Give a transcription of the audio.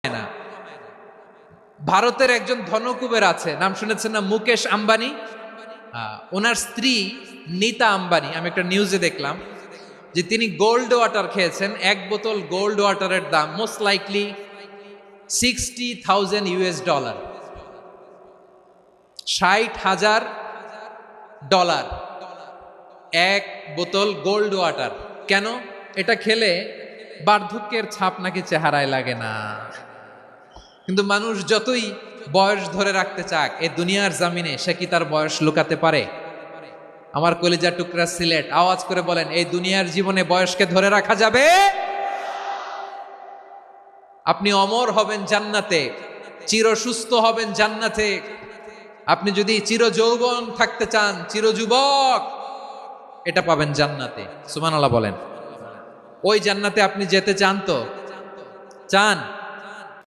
না। ভারতের একজন ধনকুবের আছে, নাম শুনেছেন না? মুকেশ আম্বানি। ওনার স্ত্রী নীতা আম্বানি, আমি একটা নিউজে দেখলাম যে তিনি গোল্ড ওয়াটার খেয়েছেন। এক বোতল গোল্ড ওয়াটারের দাম মোস্ট লাইকলি $60,000, $60,000 এক বোতল গোল্ড ওয়াটার। কেন? এটা খেলে বার্ধক্যের ছাপ নাকি চেহারায় লাগে না। কিন্তু মানুষ যতই বয়স ধরে রাখতে চাক, এই দুনিয়ার জামিনে সে কি তার বয়স লুকাতে পারে? আমার কলিজা টুকরা সিলেট, আওয়াজ করে বলেন, এই দুনিয়ার জীবনে বয়সকে ধরে রাখা যাবে? আপনি অমর হবেন জান্নাতে, চির সুস্থ হবেন জান্নাতে। আপনি যদি চির যৌবন থাকতে চান, চির যুবক, এটা পাবেন জান্নাতে। সুবহানাল্লাহ বলেন। ওই জান্নাতে আপনি যেতে চান তো? চান?